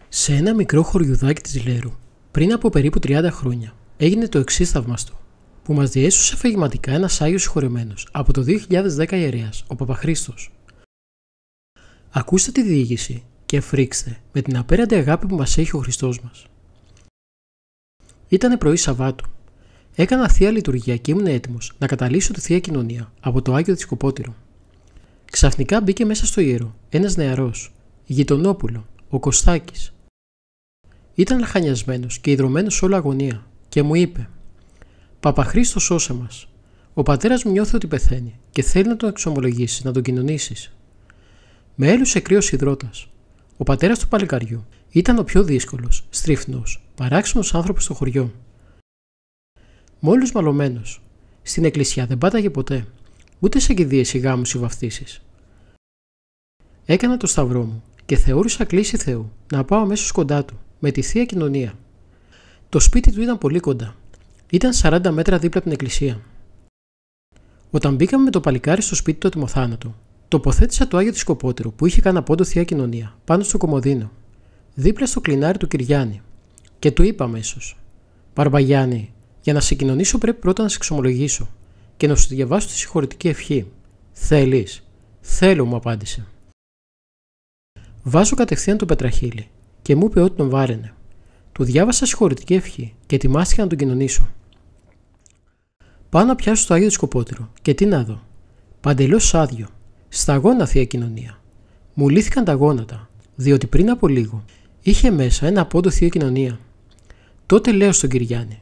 Σε ένα μικρό χωριουδάκι της Λέρου, πριν από περίπου 30 χρόνια, έγινε το εξής θαυμαστό, που μας διέσωσε αφηγηματικά ένας Άγιος συγχωρεμένος από το 2010 ιερέας, ο Παπαχρήστος. Ακούστε τη διήγηση και φρίξτε με την απέραντη αγάπη που μας έχει ο Χριστός μας. Ήτανε πρωί Σαββάτου. Έκανα θεία λειτουργία και ήμουν έτοιμος να καταλύσω τη θεία κοινωνία από το Άγιο Δισκοπότηρο. Ξαφνικά μπήκε μέσα στο ιερό ένας νεαρός, γειτονόπουλο, ο Κωστάκης. Ήταν λαχανιασμένος και ιδρωμένος όλο αγωνία και μου είπε: «Παπαχρήστο, σώσε μας. Ο πατέρας μου νιώθει ότι πεθαίνει και θέλει να τον εξομολογήσεις, να τον κοινωνήσεις». Με έλουσε κρύος υδρότας. Ο πατέρας του παλικαριού ήταν ο πιο δύσκολος, στρίφνος, παράξενος άνθρωπος στο χωριό. Μόλις μαλωμένος, στην εκκλησιά δεν πάταγε ποτέ, ούτε σε κηδείες ή γάμους ή βαφτίσεις. Έκανα το σταυρό μου και θεώρησα κλήση Θεού να πάω αμέσως κοντά του, με τη θεία κοινωνία. Το σπίτι του ήταν πολύ κοντά. Ήταν 40 μέτρα δίπλα από την εκκλησία. Όταν μπήκαμε με το παλικάρι στο σπίτι του ατιμοθάνατο, τοποθέτησα το Άγιο Δισκοπότηρο που είχε κάνα πόντο θεία κοινωνία πάνω στο κομμωδίνο, δίπλα στο κλινάρι του Κυριάννη, και του είπα αμέσως: «Μπαρμπαγιάννη, για να σε κοινωνήσω πρέπει πρώτα να σε εξομολογήσω και να σου διαβάσω τη συγχωρητική ευχή. Θέλεις?» «Θέλω», μου απάντησε. Βάζω κατευθείαν το πετραχύλι και μου είπε ότι τον βάραινε. Του διάβασα συγχωρητική ευχή και ετοιμάστηκα να τον κοινωνήσω. Πάω να πιάσω το Άγιο Δισκοπότηρο και τι να δω? Παντελώς άδειο. Σταγόνα θεία κοινωνία. Μου λύθηκαν τα γόνατα, διότι πριν από λίγο είχε μέσα ένα πόντο θεία κοινωνία. Τότε λέω στον Κυριάννη: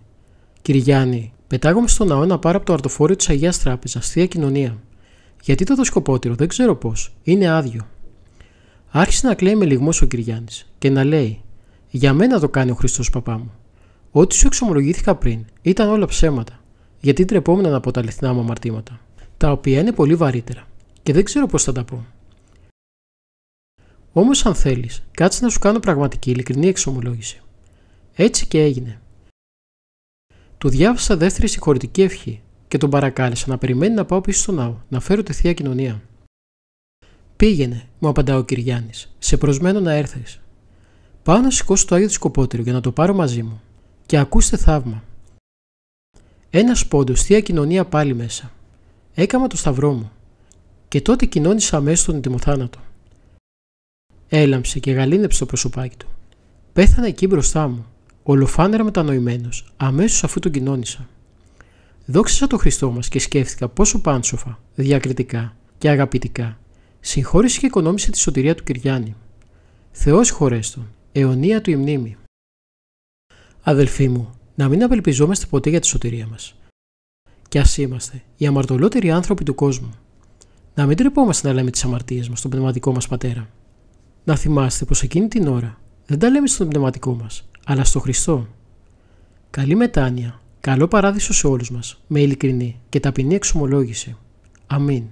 «Κυριάννη, πετάγομαι στο ναό να πάρω από το αρτοφόριο της Αγίας Τράπεζας θεία κοινωνία. Γιατί το Δισκοπότηρο δεν ξέρω πώς, είναι άδειο». Άρχισε να κλαίει με λυγμός ο Κυριάννης και να λέει: «Για μένα το κάνει ο Χριστός, παπά μου. Ό,τι σου εξομολογήθηκα πριν ήταν όλα ψέματα, γιατί ντρεπόμουν να πω τα αληθινά μου αμαρτήματα, τα οποία είναι πολύ βαρύτερα και δεν ξέρω πώς θα τα πω. Όμως, αν θέλεις, κάτσε να σου κάνω πραγματική, ειλικρινή εξομολόγηση». Έτσι και έγινε. Του διάβασα δεύτερη συγχωρητική ευχή και τον παρακάλεσα να περιμένει να πάω πίσω στο ναό να φέρω τη θεία κοινωνία. «Πήγαινε», μου απαντά ο Κυριάννης, «σε προσμένω να έρθεις». Πάω να σηκώσω το Άγιο Δισκοπότηρο για να το πάρω μαζί μου και ακούστε θαύμα. Ένας πόντος θεία κοινωνία πάλι μέσα. Έκαμα το σταυρό μου και τότε κοινώνησα αμέσως τον ετοιμοθάνατο. Έλαμψε και γαλήνεψε το προσωπάκι του. Πέθανε εκεί μπροστά μου, ολοφάνερα μετανοημένος, αμέσως αφού τον κοινώνησα. Δόξασα τον Χριστό μας και σκέφτηκα πόσο πάνσοφα, διακριτικά και αγαπητικά συγχώρησε και οικονόμησε τη σωτηρία του Κυριάννη. Θεός χωρές τον, αιωνία του η μνήμη. Αδελφοί μου, να μην απελπιζόμαστε ποτέ για τη σωτηρία μας. Κι ας είμαστε οι αμαρτωλότεροι άνθρωποι του κόσμου. Να μην τρεπόμαστε να λέμε τις αμαρτίες μας στον πνευματικό μας πατέρα. Να θυμάστε πως εκείνη την ώρα δεν τα λέμε στον πνευματικό μας, αλλά στο Χριστό. Καλή μετάνοια, καλό παράδεισο σε όλους μας, με ειλικρινή και ταπεινή εξομολόγηση. Αμήν.